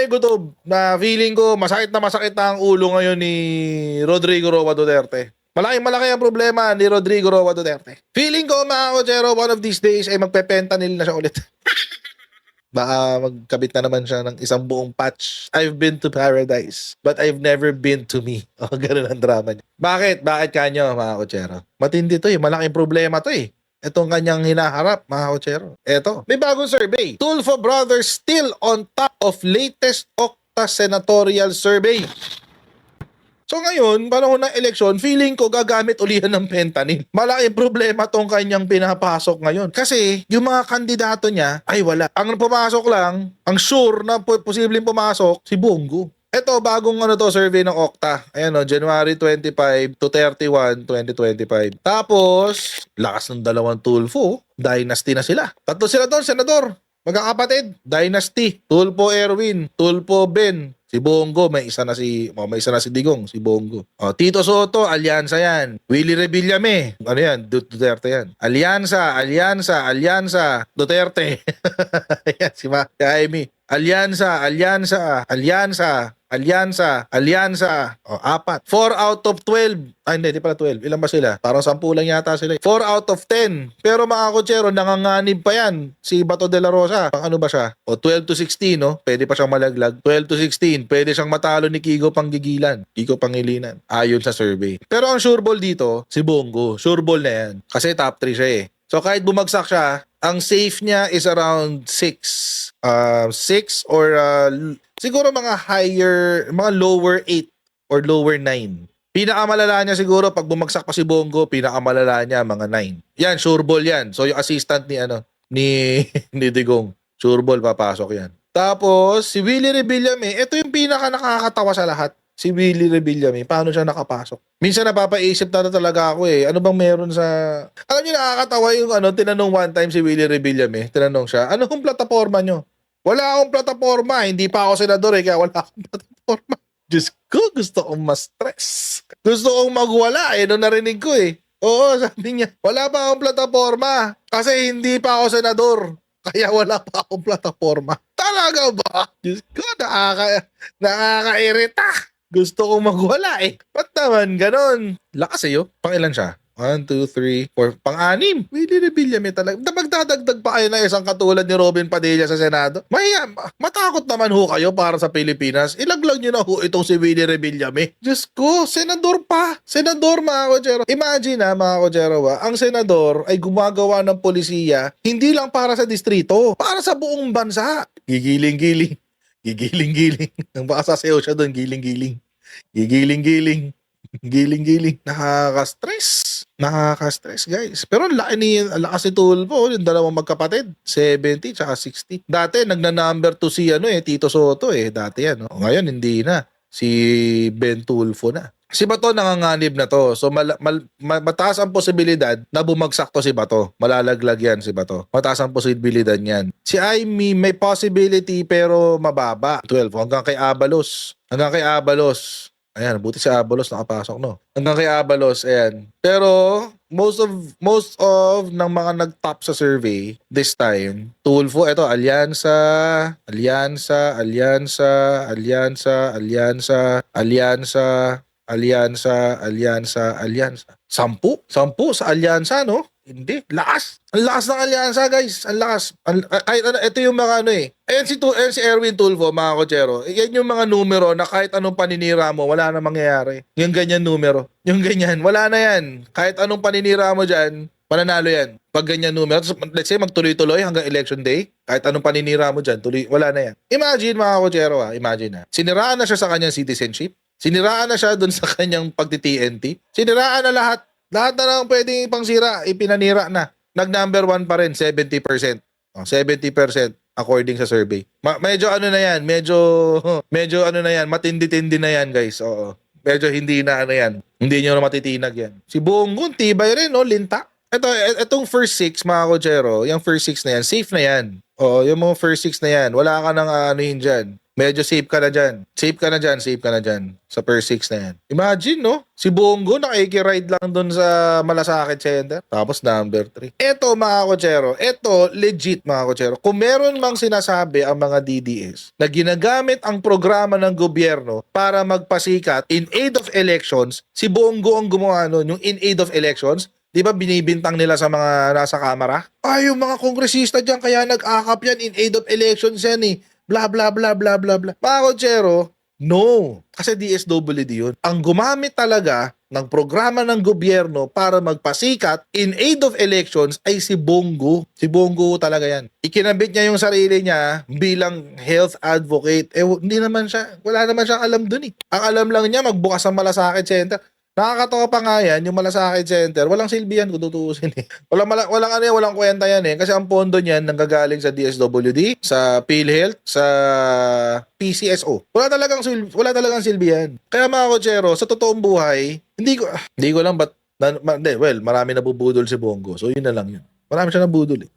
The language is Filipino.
may gutob na feeling ko masakit na ang ulo ngayon ni Rodrigo Roa Duterte. Malaki ang problema ni Rodrigo Roa Duterte. Feeling ko mga kotsero, one of these days ay magpe-fentanyl na siya ulit. Baka magkabit na naman siya ng isang buong patch. I've been to paradise, but I've never been to me. O, ganun ang drama niya. Bakit? Bakit kanyo, mga kotsero? Matindi to eh. Malaking problema to eh. Itong kanyang hinaharap, mga kotsero. Eto, may bagong survey. Tulfo Brothers still on top of latest Okta senatorial survey. So ngayon, panahon ng eleksyon, feeling ko gagamit ulihan ng fentanyl. Malaking problema tong kanyang pinapasok ngayon. Kasi yung mga kandidato niya, ay wala. Ang pumasok lang, ang sure na posibleng pumasok, si Bongo. Ito, bagong survey ng Okta. Ayan January 25 to 31, 2025. Tapos, lakas ng dalawang Tulfo. Dynasty na sila. Tatlo sila doon, senador. Magkakapatid, Dynasty, Tulfo Erwin, Tulfo Ben, si Bongo, may isa na si Digong, si Bongo. Tito Soto, alyansa yan. Willie Revillame, ano yan? Duterte yan. Alyansa, Duterte. Ayan, si Jaime. Alyansa. Apat. 4 out of 12. Ay, hindi pala 12. Ilan ba sila? Parang 10 lang yata sila. 4 out of 10. Pero mga kotsero, nanganganib pa yan. Si Bato de la Rosa. Ano ba siya? 12 to 16, no? Pwede pa siyang malaglag. 12 to 16. Pwede siyang matalo ni Kiko Pangilinan. Ayon sa survey. Pero ang sureball dito, si Bongo. Sureball na yan. Kasi top 3 siya eh. So kahit bumagsak siya, ang safe niya is around 6. 6 or siguro mga lower 8 or lower 9. Pinakamalala niya siguro pag bumagsak pa si Bongo, pinakamalala niya mga 9. Yan, sureball yan. So yung assistant ni Digong, sureball papasok yan. Tapos si Willie Revillame, ito yung pinaka nakakatawa sa lahat. Si Willie Revillame, paano siya nakapasok? Minsan napapaisip na talaga ako eh. Ano bang meron sa... Alam niyo, nakakatawa yung tinanong one time si Willie Revillame. Tinanong siya, ano kung plataforma nyo? Wala akong plataforma. Hindi pa ako senador kaya wala akong plataforma. Diyos ko, gusto kong ma-stress. Gusto kong magwala nung narinig ko eh. Oo, sabi niya, wala pa akong plataforma. Kasi hindi pa ako senador. Kaya wala pa akong plataforma. Talaga ba? Diyos ko, nakakairita. Gusto kong magwala eh. Ba't naman ganon? Lakas Pangilan siya? 1, 2, 3, 4, pang-anim. Willie Revillame talaga. Magdadagdag pa kayo na isang katulad ni Robin Padilla sa Senado? Matakot naman kayo para sa Pilipinas. Ilaglag nyo na itong si Willie Revillame. Diyos ko, senador pa. Senador, mga kotsero. Imagine mga kotsero ang senador ay gumagawa ng polisiya hindi lang para sa distrito, para sa buong bansa. Gigiling-giling. Baka sasayaw siya doon, giling-giling. Gigiling-giling. Nakaka-stress guys. Pero ang lakas ni Tulfo, yung dalawang magkapatid, 70 tsaka 60. Dati nagna-number 2 si Tito Soto dati yan. Ngayon hindi na. Si Ben Tulfo na. Si Bato nanganganib na to. So mataas ang posibilidad na bumagsak to si Bato. Malalaglag yan si Bato. Mataas ang posibilidad niyan. Si Aimee may possibility pero mababa. 12 hanggang kay Abalos. Ayan, buti si Abalos nakapasok, no? Hanggang kay Abalos, ayan. Pero, most of ng mga nag-top sa survey this time, Tulfo, ito, Alyansa. 10 sa Alyansa, no? Hindi. Lakas. Ang lakas ng Alyansa, guys. Ang lakas. Kahit ito yung mga Ayan si Erwin Tulfo, mga kotsero. Yan yung mga numero na kahit anong paninira mo, wala na mangyayari. Yung ganyan numero. Yung ganyan, wala na yan. Kahit anong paninira mo dyan, pananalo yan. Pag ganyan numero, let's say magtuloy-tuloy hanggang election day, kahit anong paninira mo dyan, wala na yan. Imagine, mga kotsero, imagine siniraan na siya sa kanyang citizenship. Siniraan na siya dun sa kanyang pagti-TNT. Siniraan na lahat. Lahat na lang pwedeng pangsira, ipinanira na. Nag-number 1 pa rin, 70%. 70% according sa survey. Medyo matindi-tindi na yan, guys. Oo. Medyo hindi na yan. Hindi nyo na matitinag yan. Si Bongo, tibay rin, linta. Itong first 6, mga kotsero, yung first 6 na yan, safe na yan. Oo, yung mga first 6 na yan, wala ka nang anuhin dyan. Medyo safe ka na dyan. Safe ka na dyan, safe ka na dyan. Sa per 6 na yan. Imagine, no? Si Bongo nakikiride lang dun sa Malasakit Center. Tapos number 3. Eto mga kotsero, eto legit mga kotsero. Kung meron mang sinasabi ang mga DDS na ginagamit ang programa ng gobyerno para magpasikat in aid of elections, si Bongo ang gumawa nun, yung in aid of elections. Di ba binibintang nila sa mga nasa kamera? Ay, yung mga kongresista dyan, kaya nag-akap yan in aid of elections yan eh. Bla bla bla bla bla bla. Mga kotsero, no. Kasi DSWD yun. Ang gumamit talaga ng programa ng gobyerno para magpasikat in aid of elections ay si Bongo. Si Bongo talaga yan. Ikinabit niya yung sarili niya bilang health advocate. Hindi naman siya, wala naman siyang alam dun eh. Ang alam lang niya, magbukas ang Malasakit Center. Nakakatawa pa nga yan, yung Malasakit Center, walang silbi yan kung tutuusin eh. Walang ano yan, walang kwenta yan eh. Kasi ang pondo niyan nanggagaling sa DSWD, sa PhilHealth, sa PCSO. Wala talagang silbi yan. Kaya mga kotsero, sa totoong buhay, hindi ko lang ba't, well, marami nabubudol si Bongo. So yun na lang yun. Marami siya nabudol eh.